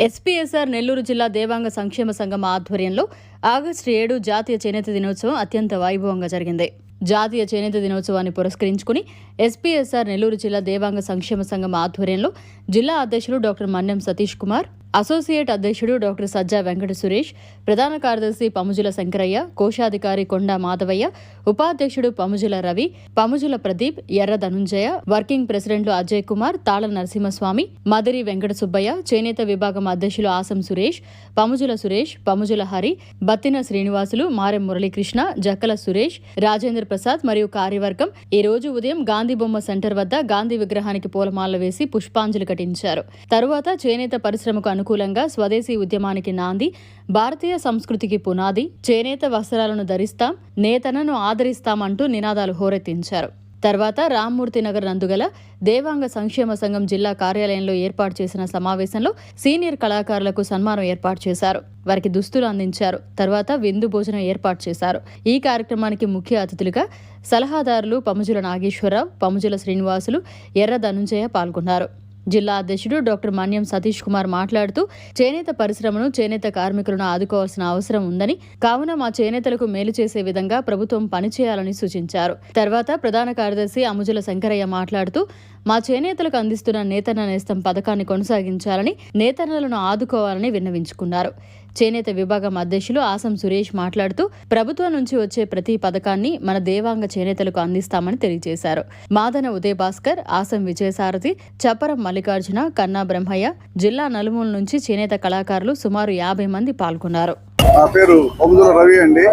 SPSR Nellore జిల్లా దేవాంగ సంక్షేమ సంఘం ఆధ్వర్యంలో ఆగస్టు 7 జాతీయ చేనేత దినోత్సవం అత్యంత వైభవంగా జరిగింది. జాతీయ చేనేత దినోత్సవాన్ని పురస్కరించుకుని ఎస్పీఎస్ఆర్ నెల్లూరు జిల్లా దేవాంగ సంక్షేమ సంఘం ఆధ్వర్యంలో జిల్లా అధ్యక్షులు డాక్టర్ మన్యం సతీష్ కుమార్, అసోసియేట్ అధ్యక్షుడు డాక్టర్ సజ్జా వెంకట సురేష్, ప్రధాన కార్యదర్శి పముజుల శంకరయ్య, కోశాధికారి కొండా మాధవయ్య, ఉపాధ్యక్షుడు పముజుల రవి, పముజుల ప్రదీప్, ఎర్ర ధనుంజయ, వర్కింగ్ ప్రెసిడెంట్లు అజయ్ కుమార్, తాళ నరసింహస్వామి, మదిరి వెంకట సుబ్బయ్య, చేనేత విభాగం అధ్యక్షులు ఆసం సురేష్, పముజుల హరి, బత్తిన శ్రీనివాసులు, మారెం మురళీకృష్ణ, జక్కల సురేష్, రాజేంద్ర ప్రసాద్ మరియు కార్యవర్గం ఈ రోజు ఉదయం గాంధీ బొమ్మ సెంటర్ వద్ద గాంధీ విగ్రహానికి పూలమాలలు వేసి పుష్పాంజలి ఘటించారు. తరువాత చేనేత పరిశ్రమకు అనుకూలంగా స్వదేశీ ఉద్యమానికి నాంది, భారతీయ సంస్కృతికి పునాది, చేనేత వస్త్రాలను ధరిస్తాం, నేతనను ఆదరిస్తామంటూ నినాదాలు హోరెత్తించారు. తర్వాత రామ్మూర్తి నగర్ నందుగల దేవాంగ సంక్షేమ సంఘం జిల్లా కార్యాలయంలో ఏర్పాటు చేసిన సమావేశంలో సీనియర్ కళాకారులకు సన్మానం ఏర్పాటు చేశారు. వారికి దుస్తులు అందించారు. తర్వాత విందు భోజనం ఏర్పాటు చేశారు. ఈ కార్యక్రమానికి ముఖ్య అతిథులుగా సలహాదారులు పముజుల నాగేశ్వరరావు, పముజుల శ్రీనివాసులు, ఎర్ర ధనుంజయ పాల్గొన్నారు. జిల్లా అధ్యక్షుడు డాక్టర్ మన్యం సతీష్ కుమార్ మాట్లాడుతూ చేనేత పరిశ్రమను, చేనేత కార్మికులను ఆదుకోవాల్సిన అవసరం ఉందని, కావున మా చేనేతలకు మేలు చేసే విధంగా ప్రభుత్వం పనిచేయాలని సూచించారు. తర్వాత ప్రధాన కార్యదర్శి అముజుల శంకరయ్య మాట్లాడుతూ మా చేనేతలకు అందిస్తున్న నేతన్న నేస్తం పథకాన్ని కొనసాగించాలని, నేతన్నలను ఆదుకోవాలని విన్నవించుకున్నారు. చేనేత విభాగం అధ్యక్షులు ఆసం సురేష్ మాట్లాడుతూ ప్రభుత్వం నుంచి వచ్చే ప్రతి పథకాన్ని మన దేవాంగ చేనేతలకు అందిస్తామని తెలియజేశారు. మాదన ఉదయ భాస్కర్, ఆసం విజయసారథి, చప్పరం మల్లికార్జున, కన్నా బ్రహ్మయ్య, జిల్లా నలుమూల నుంచి చేనేత కళాకారులు సుమారు 50 మంది పాల్గొన్నారు. నా పేరు పముజుల రవి అండి.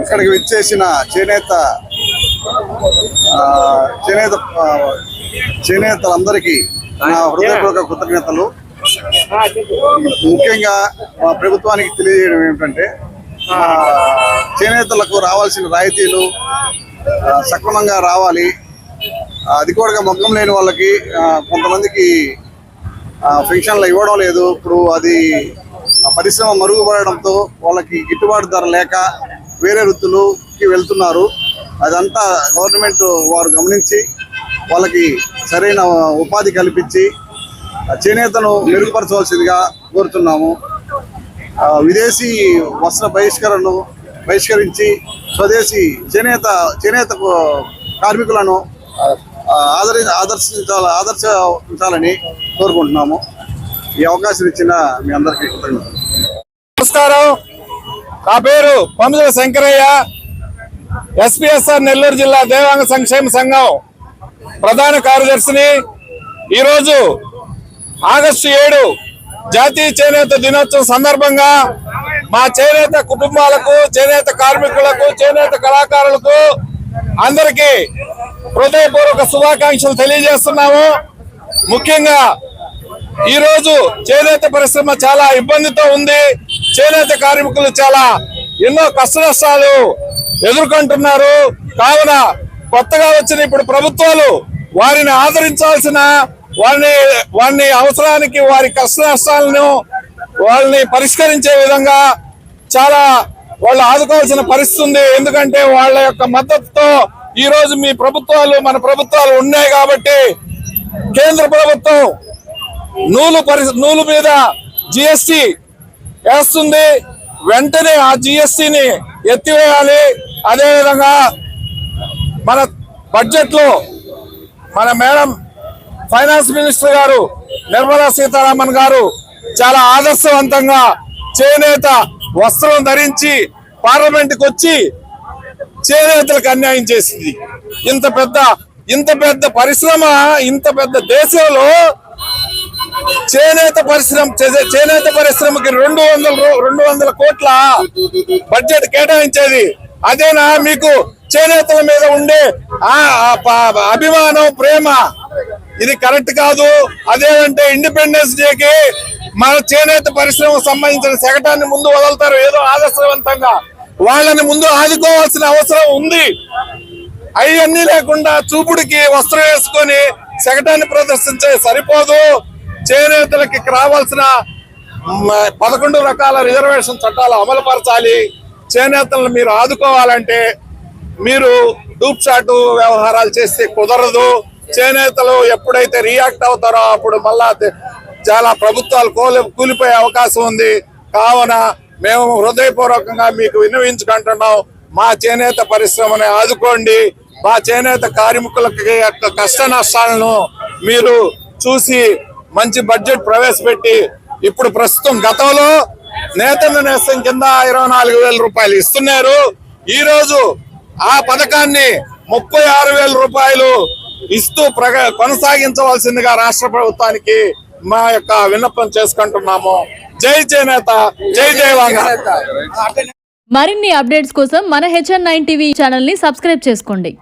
ఇక్కడికి విచ్చేసిన చేనేతలందరికీ నా హృదయపూర్వక కృతజ్ఞతలు. ముఖ్యంగా మా ప్రభుత్వానికి తెలియజేయడం ఏమిటంటే, చేనేతలకు రావాల్సిన రాయితీలు సక్రమంగా రావాలి. అది కూడా మగ్గం లేని వాళ్ళకి కొంతమందికి పెన్షన్లు ఇవ్వడం లేదు. ఇప్పుడు అది పరిశ్రమ మరుగుపడడంతో వాళ్ళకి గిట్టుబాటు ధర లేక వేరే వృత్తులకి వెళ్తున్నారు. అదంతా గవర్నమెంట్ వారు గమనించి వాళ్ళకి సరైన ఉపాధి కల్పించి చేనేతను మెరుగుపరచవలసిందిగా కోరుతున్నాము. విదేశీ వస్త్ర బహిష్కరించి స్వదేశీ చేనేత కార్మికులను ఆదర్శించాలని కోరుకుంటున్నాము. ఈ అవకాశం ఇచ్చిన మీ అందరికీ కృతజ్ఞతలు. నమస్కారం. నా పేరు పముజుల శంకరయ్య, ఎస్పీఎస్ఆర్ నెల్లూరు జిల్లా దేవాంగ సంక్షేమ సంఘం ప్రధాన కార్యదర్శిని. ఈరోజు ఆగస్టు 7 జాతీయ చేనేత దినోత్సవం సందర్భంగా మా చేనేత కుటుంబాలకు, చేనేత కార్మికులకు, చేనేత కళాకారులకు అందరికీ హృదయపూర్వక శుభాకాంక్షలు తెలియజేస్తున్నాము. ముఖ్యంగా ఈరోజు చేనేత పరిశ్రమ చాలా ఇబ్బందితో ఉంది. చేనేత కార్మికులు చాలా ఎన్నో కష్ట నష్టాలు ఎదుర్కొంటున్నారు. కావున కొత్తగా వచ్చిన ఇప్పుడు ప్రభుత్వాలు వారిని ఆదరించాల్సిన, వారిని అవసరానికి, వారి కష్ట నష్టాలను వాళ్ళని పరిష్కరించే విధంగా చాలా వాళ్ళు ఆదుకోవాల్సిన పరిస్థితి ఉంది. ఎందుకంటే వాళ్ళ యొక్క మద్దతుతో ఈ రోజు మీ ప్రభుత్వాలు, మన ప్రభుత్వాలు ఉన్నాయి కాబట్టి కేంద్ర ప్రభుత్వం నూలు మీద జిఎస్టి వేస్తుంది. వెంటనే ఆ జిఎస్టిని ఎత్తివేయాలి. అదేవిధంగా మన బడ్జెట్ లో మన మేడం ఫైనాన్స్ మినిస్టర్ గారు నిర్మలా సీతారామన్ గారు చాలా ఆదర్శవంతంగా చేనేత వస్త్రం ధరించి పార్లమెంట్కి వచ్చి చేనేతలకు అన్యాయం చేసింది. ఇంత పెద్ద పరిశ్రమ, ఇంత పెద్ద దేశంలో చేనేత పరిశ్రమకి 200 కోట్ల బడ్జెట్ కేటాయించేది. అదేనా మీకు చేనేతల మీద ఉండే అభిమానం, ప్రేమ? ఇది కరెక్ట్ కాదు. అదేంటే ఇండిపెండెన్స్ డేకి మన చేనేత పరిశ్రమకు సంబంధించిన శకటాన్ని ముందు వదులుతారు ఏదో ఆదర్శవంతంగా. వాళ్ళని ముందు ఆదుకోవాల్సిన అవసరం ఉంది. అవన్నీ లేకుండా చూపుడికి వస్త్రం వేసుకొని శకటాన్ని ప్రదర్శించే సరిపోదు. చేనేతలకి రావాల్సిన 11 రకాల రిజర్వేషన్ చట్టాలు అమలుపరచాలి. చేనేతలను మీరు ఆదుకోవాలంటే మీరు డూప్ షాట్ వ్యవహారాలు చేస్తే కుదరదు. చేనేతలు ఎప్పుడైతే రియాక్ట్ అవుతారో అప్పుడు మళ్ళా చాలా ప్రభుత్వాలు కూలిపోయే అవకాశం ఉంది. కావున మేము హృదయపూర్వకంగా మీకు విన్నవించుకుంటున్నాం, మా చేనేత పరిశ్రమని ఆదుకోండి. మా చేనేత కార్మికులకి యొక్క కష్ట నష్టాలను మీరు చూసి మంచి బడ్జెట్ ప్రవేశపెట్టి, ఇప్పుడు ప్రస్తుతం గతంలో నేతన్న నేస్తం కింద 24,000 రూపాయలు ఇస్తున్నారు. ఈ రోజు ఆ పథకాన్ని 36,000 రూపాయలు ఇస్తూ కొనసాగించవలసిందిగా రాష్ట్ర ప్రభుత్వానికి మా యొక్క విన్నపం చేసుకుంటున్నాము. జై చేనేత, జై దేవాంగ. మరిన్ని అప్డేట్స్ కోసం మన HN9 టీవీ ఛానల్ ని సబ్స్క్రైబ్ చేసుకోండి.